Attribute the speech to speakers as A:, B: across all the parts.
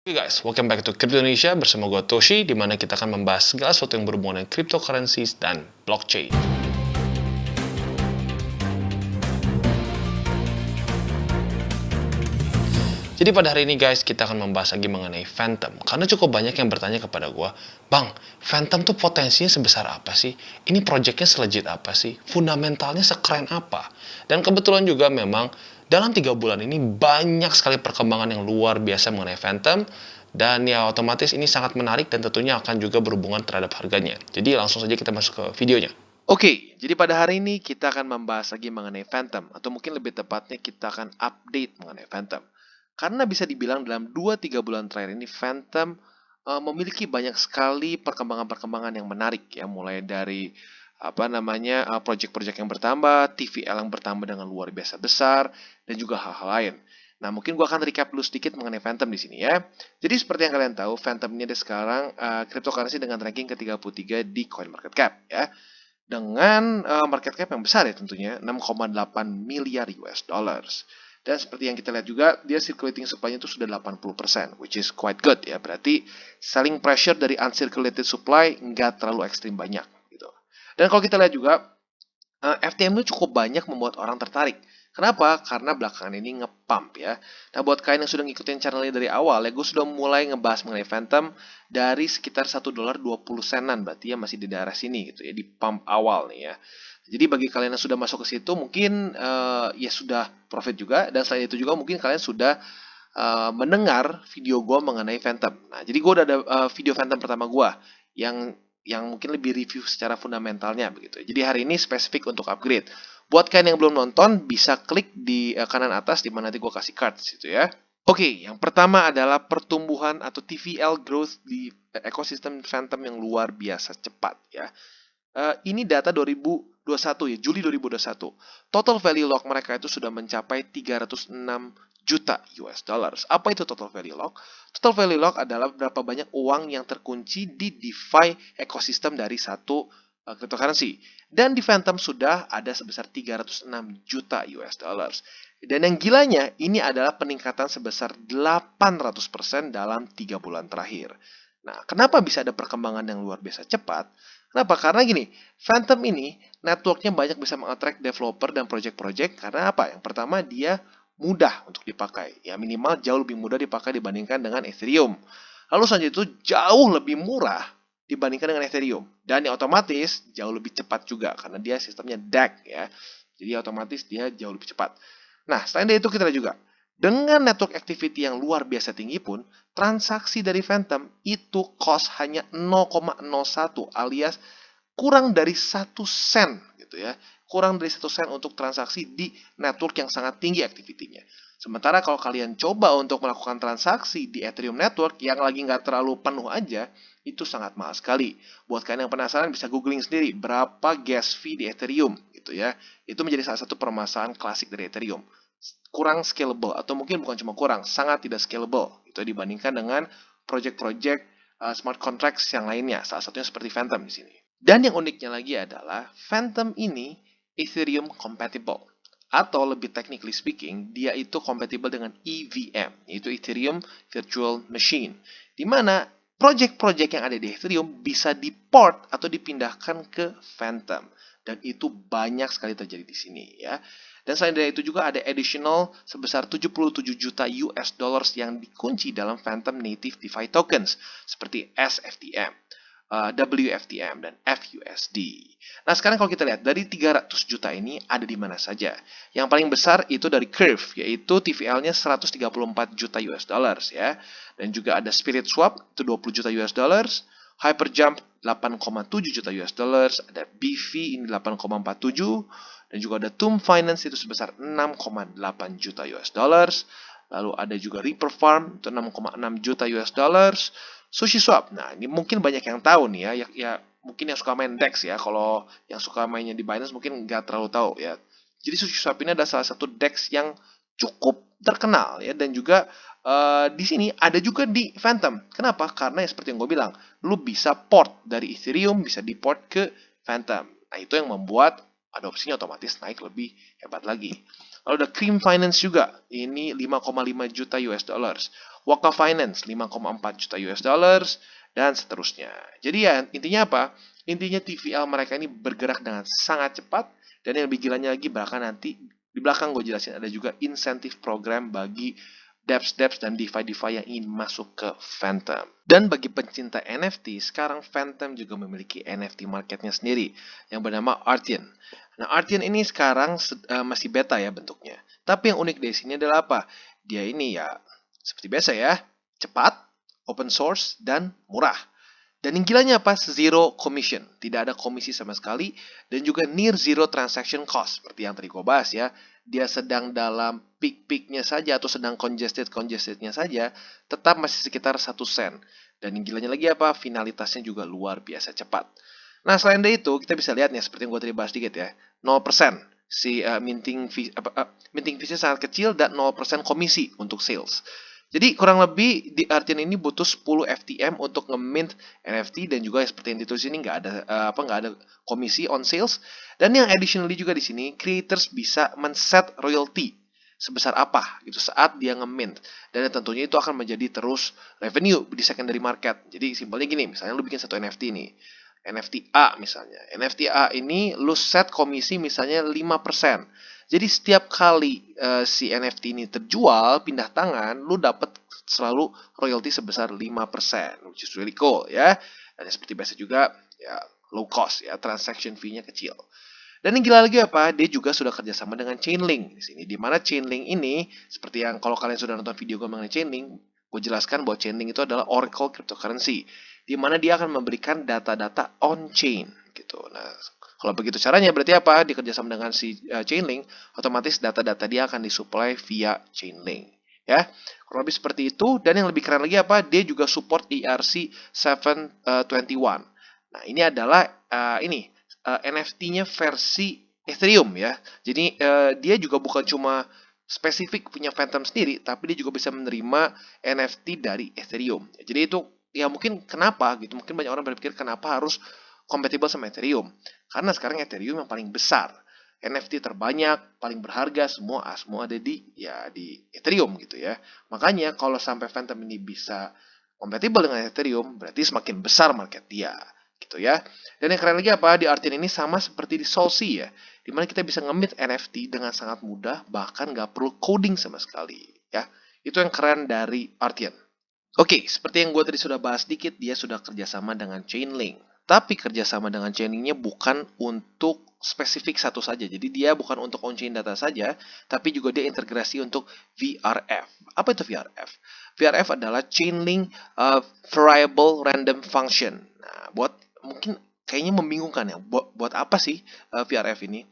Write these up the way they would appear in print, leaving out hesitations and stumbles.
A: Oke guys, welcome back to Crypto Indonesia bersama gue Toshi, di mana kita akan membahas segala sesuatu yang berhubungan dengan cryptocurrencies dan blockchain. Jadi pada hari ini guys, kita akan membahas lagi mengenai Phantom. Karena cukup banyak yang bertanya kepada gue, Bang, Phantom tuh potensinya sebesar apa sih? Ini projectnya selejit apa sih? Fundamentalnya sekeren apa? Dan kebetulan juga memang dalam 3 bulan ini banyak sekali perkembangan yang luar biasa mengenai Phantom. Dan ya otomatis ini sangat menarik dan tentunya akan juga berhubungan terhadap harganya. Jadi langsung saja kita masuk ke videonya. Oke, jadi pada hari ini kita akan membahas lagi mengenai Phantom. Atau mungkin lebih tepatnya kita akan update mengenai Phantom. Karena bisa dibilang dalam 2-3 bulan terakhir ini Phantom memiliki banyak sekali perkembangan-perkembangan yang menarik ya, mulai dari project-project yang bertambah, TVL yang bertambah dengan luar biasa besar dan juga hal-hal lain. Nah, mungkin gua akan recap dulu sedikit mengenai Phantom di sini ya. Jadi seperti yang kalian tahu, Phantom ini ada sekarang cryptocurrency dengan ranking ke-33 di CoinMarketCap ya. Dengan market cap yang besar ya tentunya, 6,8 miliar US dollars. Dan seperti yang kita lihat juga, dia circulating supply-nya itu sudah 80%, which is quite good ya. Berarti selling pressure dari uncirculated supply nggak terlalu ekstrim banyak gitu. Dan kalau kita lihat juga, FTM itu cukup banyak membuat orang tertarik. Kenapa? Karena belakangan ini nge-pump ya. Nah, buat kalian yang sudah ngikutin channel ini dari awal ya, gue sudah mulai ngebahas mengenai Phantom dari sekitar $1.20, berarti ya masih di daerah sini gitu ya, di pump awal nih ya. Jadi bagi kalian yang sudah masuk ke situ mungkin ya sudah profit juga, dan selain itu juga mungkin kalian sudah mendengar video gue mengenai Phantom. Nah, jadi gue udah ada video Phantom pertama gue yang mungkin lebih review secara fundamentalnya begitu. Jadi hari ini spesifik untuk upgrade. Buat kalian yang belum nonton, bisa klik di kanan atas di mana nanti gue kasih cards gitu ya. Oke, yang pertama adalah pertumbuhan atau TVL growth di ekosistem Phantom yang luar biasa cepat ya. Ini data 2021 ya, Juli 2021. Total value lock mereka itu sudah mencapai 306 juta US dollars. Apa itu total value lock? Total value lock adalah berapa banyak uang yang terkunci di DeFi ekosistem dari satu cryptocurrency. Dan di Phantom sudah ada sebesar 306 juta US dollars. Dan yang gilanya, ini adalah peningkatan sebesar 800% dalam 3 bulan terakhir. Nah, kenapa bisa ada perkembangan yang luar biasa cepat? Kenapa? Karena gini, Phantom ini networknya banyak bisa mengattract developer dan project-project karena apa? Yang pertama, dia mudah untuk dipakai. Ya, minimal jauh lebih mudah dipakai dibandingkan dengan Ethereum. Lalu selanjutnya itu jauh lebih murah dibandingkan dengan Ethereum. Dan yang otomatis jauh lebih cepat juga karena dia sistemnya DAG ya. Jadi otomatis dia jauh lebih cepat. Nah, selain dari itu kita lihat juga, dengan network activity yang luar biasa tinggi pun, transaksi dari Phantom itu cost hanya 0,01 alias kurang dari 1 sen gitu ya. Kurang dari 1 sen untuk transaksi di network yang sangat tinggi activity-nya. Sementara kalau kalian coba untuk melakukan transaksi di Ethereum network yang lagi nggak terlalu penuh aja, itu sangat mahal sekali. Buat kalian yang penasaran bisa googling sendiri berapa gas fee di Ethereum gitu ya. Itu menjadi salah satu permasalahan klasik dari Ethereum. Kurang scalable atau mungkin bukan cuma kurang, sangat tidak scalable itu dibandingkan dengan project-project smart contracts yang lainnya, salah satunya seperti Phantom di sini. Dan yang uniknya lagi adalah Phantom ini Ethereum compatible, atau lebih technically speaking, dia itu compatible dengan EVM, yaitu Ethereum Virtual Machine, di mana project-project yang ada di Ethereum bisa diport atau dipindahkan ke Phantom, dan itu banyak sekali terjadi di sini ya. Dan selain dari itu juga ada additional sebesar 77 juta US dollars yang dikunci dalam Phantom Native DeFi Tokens seperti SFTM, WFTM, dan FUSD. Nah, sekarang kalau kita lihat dari 300 juta ini ada di mana saja. Yang paling besar itu dari Curve, yaitu TVL-nya 134 juta US dollars ya. Dan juga ada Spirit Swap itu 20 juta US dollars, Hyperjump 8,7 juta US dollars, ada BV ini 8,47, dan juga ada Tomb Finance itu sebesar 6,8 juta US dollars. Lalu ada juga Reaper Farm itu 6,6 juta US dollars. SushiSwap, nah ini mungkin banyak yang tahu nih ya mungkin yang suka main DEX ya. Kalau yang suka mainnya di Binance mungkin nggak terlalu tahu ya. Jadi SushiSwap ini adalah salah satu DEX yang cukup terkenal ya, dan juga di sini ada juga di Phantom. Kenapa? Karena ya seperti yang gue bilang, lu bisa port dari Ethereum bisa diport ke Phantom. Nah, itu yang membuat adopsinya otomatis naik lebih hebat lagi. Lalu ada Cream Finance juga, ini 5,5 juta US dollars. Waka Finance 5,4 juta US dollars, dan seterusnya. Jadi ya intinya apa? Intinya TVL mereka ini bergerak dengan sangat cepat, dan yang lebih gilanya lagi bahkan nanti di belakang gue jelasin ada juga insentif program bagi dApps dan DeFi yang ingin masuk ke Phantom. Dan bagi pencinta NFT, sekarang Phantom juga memiliki NFT marketnya sendiri yang bernama Artian. Nah, Artian ini sekarang masih beta ya bentuknya. Tapi yang unik dari sini adalah apa? Dia ini ya seperti biasa ya, cepat, open source, dan murah. Dan yang gilanya apa? Zero commission. Tidak ada komisi sama sekali. Dan juga near zero transaction cost. Seperti yang tadi gue bahas ya. Dia sedang dalam peak-peaknya saja atau sedang congested-congestednya saja. Tetap masih sekitar 1 sen. Dan yang gilanya lagi apa? Finalitasnya juga luar biasa cepat. Nah selain dari itu kita bisa lihat nih seperti yang gue tadi bahas dikit ya. 0% si minting fee-nya sangat kecil dan 0% komisi untuk sales. Jadi kurang lebih di Artian ini butuh 10 FTM untuk nge-mint NFT, dan juga seperti yang ditulis ini nggak ada komisi on sales. Dan yang additionally juga di sini creators bisa men-set royalty sebesar apa gitu saat dia nge-mint, dan tentunya itu akan menjadi terus revenue di secondary market. Jadi simpelnya gini, misalnya lu bikin satu NFT nih, NFT A misalnya. NFT A ini lu set komisi misalnya 5%. Jadi setiap kali si NFT ini terjual, pindah tangan, lu dapat selalu royalty sebesar 5%, which is really cool ya. Dan seperti biasa juga ya low cost ya, transaction fee-nya kecil. Dan yang gila lagi apa? Dia juga sudah kerjasama dengan Chainlink di sini. Di mana Chainlink ini, seperti yang kalau kalian sudah nonton video gue mengenai Chainlink, gue jelaskan bahwa Chainlink itu adalah Oracle cryptocurrency, di mana dia akan memberikan data-data on-chain gitu. Nah, kalau begitu caranya berarti apa? Dikerjasama dengan si Chainlink, otomatis data-data dia akan disuplai via Chainlink. Ya, kurang lebih seperti itu. Dan yang lebih keren lagi apa? Dia juga support ERC-721. Nah, ini adalah NFT-nya versi Ethereum ya. Jadi dia juga bukan cuma spesifik punya Phantom sendiri, tapi dia juga bisa menerima NFT dari Ethereum. Jadi itu ya mungkin kenapa gitu, mungkin banyak orang berpikir kenapa harus compatible sama Ethereum. Karena sekarang Ethereum yang paling besar, NFT terbanyak, paling berharga, semua ada di Ethereum gitu ya. Makanya kalau sampai Phantom ini bisa compatible dengan Ethereum, berarti semakin besar market dia gitu ya. Dan yang keren lagi apa? Di Artian ini sama seperti di Solsi ya, dimana kita bisa nge-mint NFT dengan sangat mudah, bahkan nggak perlu coding sama sekali ya. Itu yang keren dari Artian. Oke, seperti yang gue tadi sudah bahas dikit, dia sudah kerjasama dengan Chainlink. Tapi kerjasama dengan Chainlink-nya bukan untuk spesifik satu saja. Jadi dia bukan untuk on-chain data saja, tapi juga dia integrasi untuk VRF. Apa itu VRF? VRF adalah Chainlink Variable Random Function. Nah, mungkin kayaknya membingungkan ya. Buat apa sih VRF ini?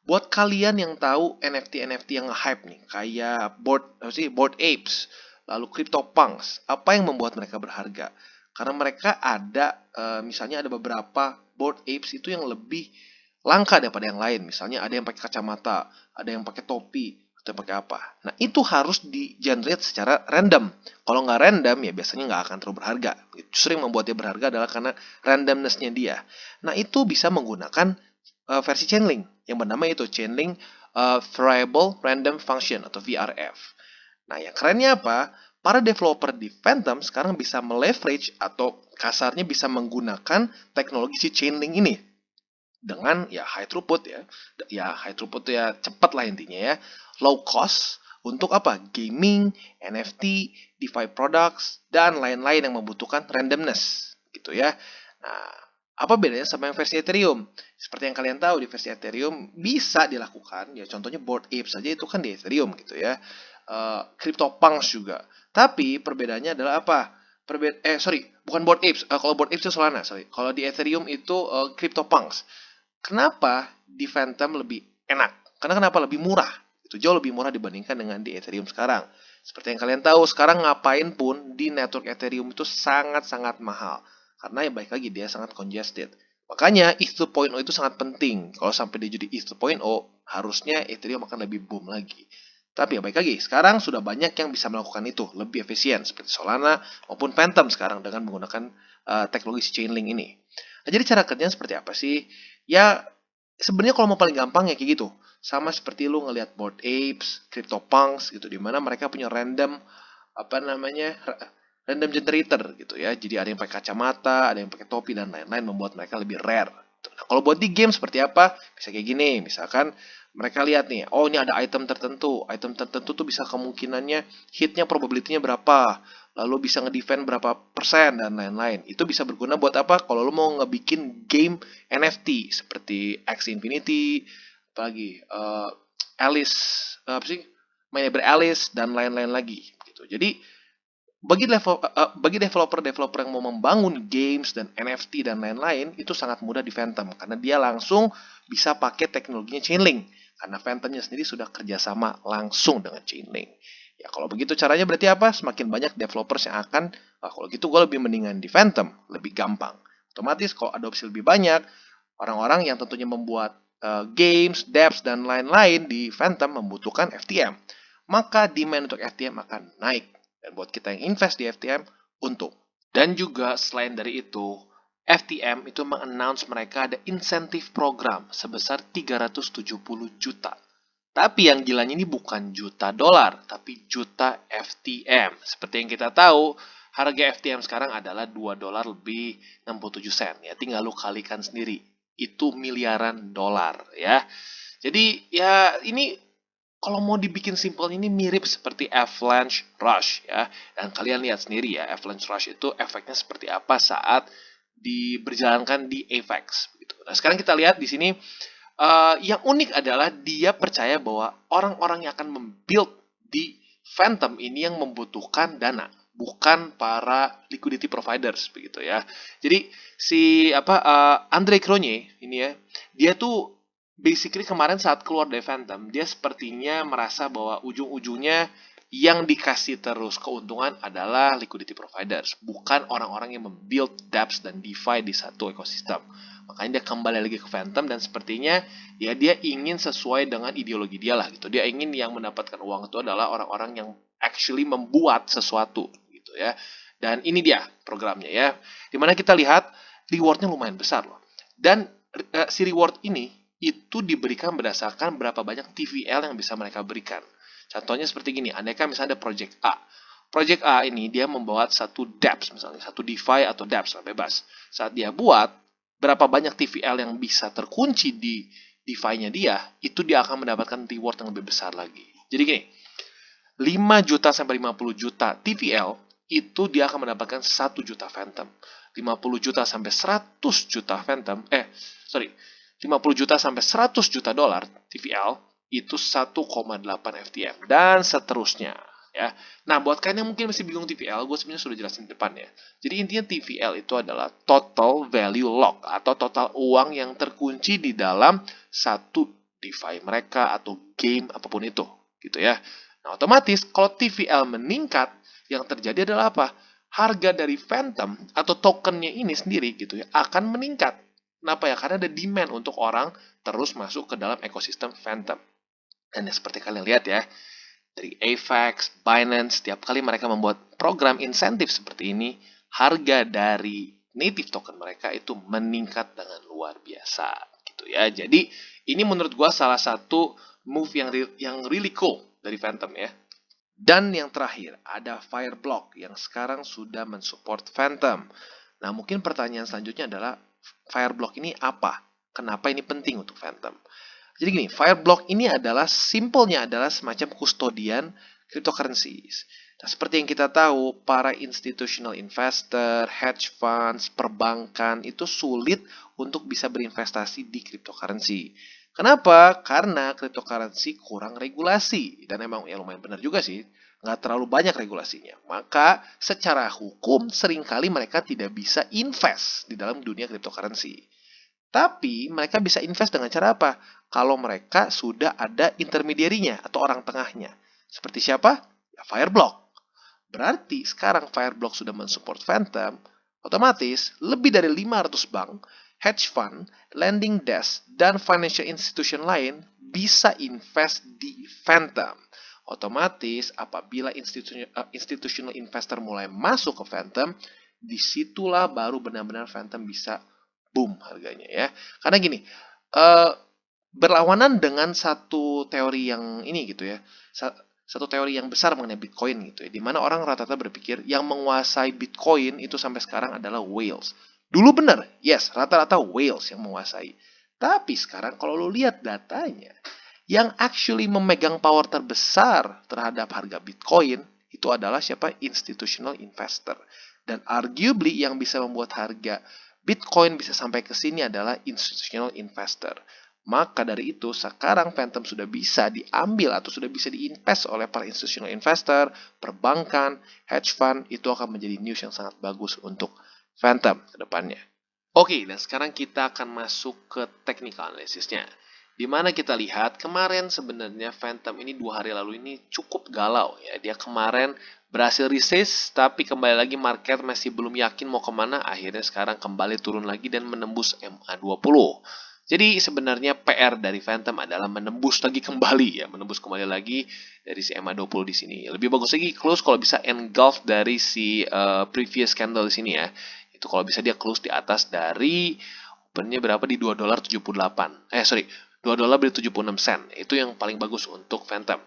A: Buat kalian yang tahu NFT yang hype nih, kayak Bored Apes, lalu CryptoPunks, apa yang membuat mereka berharga? Karena mereka ada, misalnya ada beberapa Bored Apes itu yang lebih langka daripada yang lain. Misalnya ada yang pakai kacamata, ada yang pakai topi, atau yang pakai apa. Nah itu harus di-generate secara random. Kalau nggak random ya biasanya nggak akan terlalu berharga. Justru yang membuat dia berharga adalah karena randomness-nya dia. Nah itu bisa menggunakan versi Chainlink yang bernama itu Chainlink Variable Random Function atau VRF. Nah, yang kerennya apa? Para developer di Phantom sekarang bisa meleverage atau kasarnya bisa menggunakan teknologi si Chainlink ini dengan ya high throughput ya. Ya high throughput ya cepat lah intinya ya. Low cost untuk apa? Gaming, NFT, DeFi products, dan lain-lain yang membutuhkan randomness gitu ya. Nah, apa bedanya sama yang versi Ethereum? Seperti yang kalian tahu di versi Ethereum bisa dilakukan ya, contohnya Bored Apes saja itu kan di Ethereum gitu ya. CryptoPunks juga. Tapi perbedaannya adalah apa? Bukan Bored Apes. Kalau Bored Apes itu Solana, sorry. Kalau di Ethereum itu CryptoPunks. Kenapa di Phantom lebih enak? Karena kenapa lebih murah? Itu jauh lebih murah dibandingkan dengan di Ethereum sekarang. Seperti yang kalian tahu, sekarang ngapain pun di network Ethereum itu sangat-sangat mahal. Karena yang baik lagi dia sangat congested. Makanya ETH 2.0 itu sangat penting. Kalau sampai dia jadi ETH 2.0, harusnya Ethereum akan lebih boom lagi. Tapi ya baik lagi, sekarang sudah banyak yang bisa melakukan itu lebih efisien seperti Solana maupun Phantom sekarang dengan menggunakan teknologi Chainlink ini. Nah, jadi cara kerjanya seperti apa sih? Ya sebenarnya kalau mau paling gampang ya kayak gitu. Sama seperti lu ngelihat Bored Apes, CryptoPunks gitu, di mana mereka punya random apa namanya, random generator gitu ya. Jadi ada yang pakai kacamata, ada yang pakai topi dan lain-lain, membuat mereka lebih rare. Nah, kalau buat di game seperti apa? Bisa kayak gini, misalkan mereka lihat nih, oh ini ada item tertentu tuh bisa kemungkinannya hitnya probability-nya berapa, lalu bisa ngedefend berapa persen dan lain-lain. Itu bisa berguna buat apa? Kalau lo mau ngebikin game NFT seperti Axie Infinity, apalagi Alice, apa sih? My Neighbor Alice dan lain-lain lagi gitu. Jadi bagi developer-developer yang mau membangun games dan NFT dan lain-lain, itu sangat mudah di Phantom karena dia langsung bisa pakai teknologinya Chainlink karena Phantomnya sendiri sudah kerjasama langsung dengan Chainlink. Ya kalau begitu caranya berarti apa? Semakin banyak developers yang akan, kalau gitu gue lebih mendingan di Phantom, lebih gampang. Otomatis kalau adopsi lebih banyak, orang-orang yang tentunya membuat games, dapps dan lain-lain di Phantom membutuhkan FTM. Maka demand untuk FTM akan naik. Dan buat kita yang invest di FTM, untung. Dan juga selain dari itu, FTM itu mengannounce mereka ada insentif program sebesar 370 juta. Tapi yang gilanya ini bukan juta dolar, tapi juta FTM. Seperti yang kita tahu, harga FTM sekarang adalah 2 dolar lebih 67 sen. Ya, tinggal lu kalikan sendiri. Itu miliaran dolar ya. Jadi ya ini kalau mau dibikin simpel ini mirip seperti Avalanche Rush ya. Dan kalian lihat sendiri ya, Avalanche Rush itu efeknya seperti apa saat diberjalankan di Apex gitu. Nah, sekarang kita lihat di sini yang unik adalah dia percaya bahwa orang-orang yang akan membuild di Phantom ini yang membutuhkan dana, bukan para liquidity providers begitu ya. Jadi si Andre Cronje ini ya, dia tuh basically kemarin saat keluar dari Phantom, dia sepertinya merasa bahwa ujung-ujungnya yang dikasih terus keuntungan adalah liquidity providers, bukan orang-orang yang membuild dApps dan DeFi di satu ekosistem. Makanya dia kembali lagi ke Phantom dan sepertinya ya dia ingin sesuai dengan ideologi dia lah gitu. Dia ingin yang mendapatkan uang itu adalah orang-orang yang actually membuat sesuatu gitu ya. Dan ini dia programnya ya. Dimana kita lihat rewardnya lumayan besar loh. Dan si reward ini itu diberikan berdasarkan berapa banyak TVL yang bisa mereka berikan. Contohnya seperti gini, andaikan misalnya ada Project A. Project A ini dia membuat satu dApps misalnya, satu DeFi atau dApps bebas. Saat dia buat, berapa banyak TVL yang bisa terkunci di DeFi-nya dia, itu dia akan mendapatkan reward yang lebih besar lagi. Jadi gini, 5 juta sampai 50 juta TVL, itu dia akan mendapatkan 1 juta Phantom. 50 juta sampai 100 juta Phantom, 50 juta sampai 100 juta dolar TVL, itu 1,8 FTM, dan seterusnya. Ya. Nah, buat kalian yang mungkin masih bingung TVL, gue sebenarnya sudah jelasin di depan ya. Jadi intinya TVL itu adalah total value lock atau total uang yang terkunci di dalam satu DeFi mereka atau game apapun itu, gitu ya. Nah, otomatis kalau TVL meningkat, yang terjadi adalah apa? Harga dari Phantom atau tokennya ini sendiri gitu ya akan meningkat. Kenapa ya? Karena ada demand untuk orang terus masuk ke dalam ekosistem Phantom. Dan ya, seperti kalian lihat ya, dari AVAX, Binance, setiap kali mereka membuat program insentif seperti ini, harga dari native token mereka itu meningkat dengan luar biasa gitu ya. Jadi ini menurut gua salah satu move yang really cool dari Phantom ya. Dan yang terakhir ada Fireblock yang sekarang sudah mensupport Phantom. Nah, mungkin pertanyaan selanjutnya adalah Fireblock ini apa? Kenapa ini penting untuk Phantom? Jadi gini, Fireblock ini adalah simpelnya adalah semacam kustodian cryptocurrencies. Nah, seperti yang kita tahu, para institutional investor, hedge funds, perbankan itu sulit untuk bisa berinvestasi di cryptocurrency. Kenapa? Karena cryptocurrency kurang regulasi. Dan emang ya lumayan benar juga sih, nggak terlalu banyak regulasinya. Maka secara hukum seringkali mereka tidak bisa invest di dalam dunia cryptocurrency. Tapi mereka bisa invest dengan cara apa? Kalau mereka sudah ada intermediarinya atau orang tengahnya. Seperti siapa? Ya, Fireblock. Berarti sekarang Fireblock sudah mensupport Phantom, otomatis lebih dari 500 bank, hedge fund, lending desk, dan financial institution lain bisa invest di Phantom. Otomatis apabila institutional investor mulai masuk ke Phantom, disitulah baru benar-benar Phantom bisa boom harganya ya. Karena gini, berlawanan dengan satu teori yang ini gitu ya. satu teori yang besar mengenai Bitcoin gitu ya, di mana orang rata-rata berpikir yang menguasai Bitcoin itu sampai sekarang adalah whales. Dulu benar, yes, rata-rata whales yang menguasai. Tapi sekarang kalau lo lihat datanya, yang actually memegang power terbesar terhadap harga Bitcoin itu adalah siapa? Institutional investor. Dan arguably yang bisa membuat harga Bitcoin bisa sampai ke sini adalah institutional investor. Maka dari itu, sekarang Phantom sudah bisa diambil atau sudah bisa diinvest oleh para institutional investor, perbankan, hedge fund, itu akan menjadi news yang sangat bagus untuk Phantom ke depannya. Oke, dan sekarang kita akan masuk ke technical analysisnya. Di mana kita lihat kemarin sebenarnya Phantom ini 2 hari lalu ini cukup galau ya. Dia kemarin berhasil resist, tapi kembali lagi market masih belum yakin mau kemana. Akhirnya sekarang kembali turun lagi dan menembus MA20. Jadi sebenarnya PR dari Phantom adalah menembus lagi kembali ya, menembus kembali lagi dari si MA20 di sini. Lebih bagus lagi close kalau bisa engulf dari si previous candle di sini ya. Itu kalau bisa dia close di atas dari opennya berapa di $2.78. $2 beli 76 sen. Itu yang paling bagus untuk Phantom.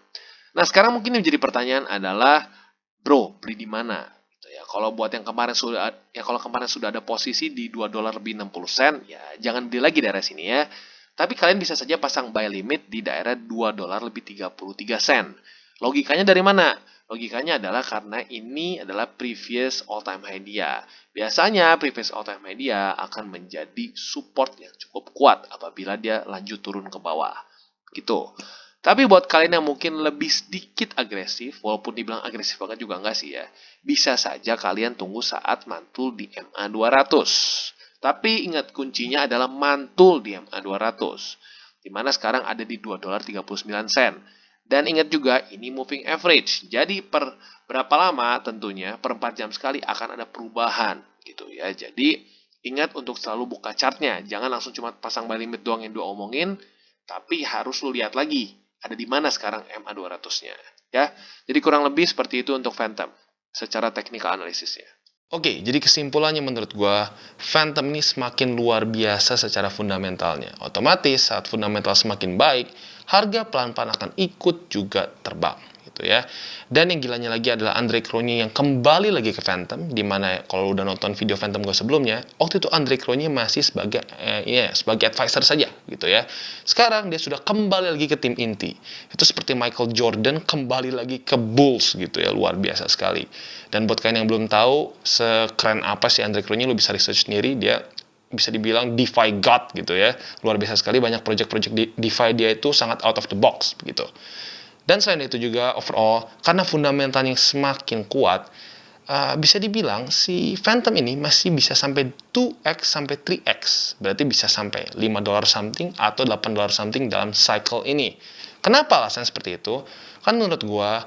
A: Nah, sekarang mungkin yang menjadi pertanyaan adalah, bro, beli di mana? Gitu ya. Kalau buat yang kemarin sudah ada posisi di $2 lebih 60 sen, ya jangan beli lagi daerah sini ya. Tapi kalian bisa saja pasang buy limit di daerah $2 lebih 33 sen. Logikanya dari mana? Logikanya adalah karena ini adalah previous all time high dia. Biasanya previous all time high dia akan menjadi support yang cukup kuat apabila dia lanjut turun ke bawah. Gitu. Tapi buat kalian yang mungkin lebih sedikit agresif, walaupun dibilang agresif banget juga enggak sih ya, bisa saja kalian tunggu saat mantul di MA200. Tapi ingat kuncinya adalah mantul di MA200. Dimana sekarang ada di $2.39. Dan ingat juga, ini moving average. Jadi per berapa lama tentunya, per 4 jam sekali akan ada perubahan gitu ya. Jadi ingat untuk selalu buka chartnya. Jangan langsung cuma pasang buy limit doang yang dua omongin, tapi harus lu lihat lagi ada di mana sekarang MA200-nya ya. Jadi kurang lebih seperti itu untuk Phantom secara technical analisisnya.
B: Oke, jadi kesimpulannya menurut gua, Phantom ini semakin luar biasa secara fundamentalnya. Otomatis saat fundamental semakin baik, harga pelan-pelan akan ikut juga terbang gitu ya. Dan yang gilanya lagi adalah Andre Cronje yang kembali lagi ke Phantom, dimana kalau udah nonton video Phantom gue sebelumnya, waktu itu Andre Cronje masih sebagai sebagai advisor saja gitu ya. Sekarang dia sudah kembali lagi ke tim inti. Itu seperti Michael Jordan kembali lagi ke Bulls gitu ya, luar biasa sekali. Dan buat kalian yang belum tahu sekeren apa sih Andre Cronje, lu bisa research sendiri. Dia bisa dibilang DeFi God gitu ya, luar biasa sekali. Banyak project-project DeFi dia itu sangat out of the box gitu. Dan selain itu juga overall, karena fundamentalnya semakin kuat, bisa dibilang si Phantom ini masih bisa sampai 2x sampai 3x. Berarti bisa sampai $5 something atau $8 something dalam cycle ini. Kenapa alasan seperti itu? Kan menurut gua,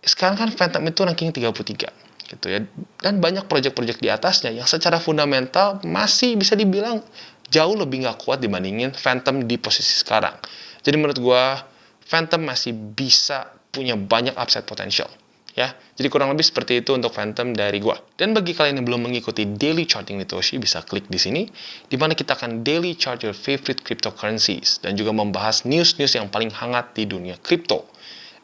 B: sekarang kan Phantom itu ranking 33 gitu ya. Dan banyak project-project di atasnya yang secara fundamental masih bisa dibilang jauh lebih nggak kuat dibandingin Phantom di posisi sekarang. Jadi menurut gua, Phantom masih bisa punya banyak upside potential ya. Jadi kurang lebih seperti itu untuk Phantom dari gua. Dan bagi kalian yang belum mengikuti daily charting with Toshi, bisa klik di sini di mana kita akan daily chart your favorite cryptocurrencies dan juga membahas news-news yang paling hangat di dunia kripto.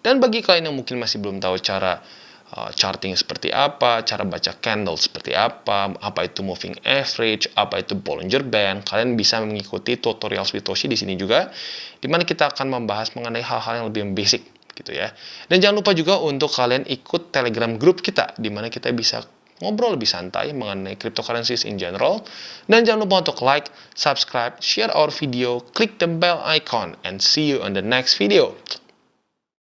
B: Dan bagi kalian yang mungkin masih belum tahu cara charting seperti apa, cara baca candle seperti apa itu moving average, apa itu Bollinger Band, kalian bisa mengikuti tutorial Switoshi di sini juga, di mana kita akan membahas mengenai hal-hal yang lebih basic gitu ya. Dan jangan lupa juga untuk kalian ikut Telegram group kita, di mana kita bisa ngobrol lebih santai mengenai cryptocurrencies in general. Dan jangan lupa untuk like, subscribe, share our video, click the bell icon, and see you on the next video.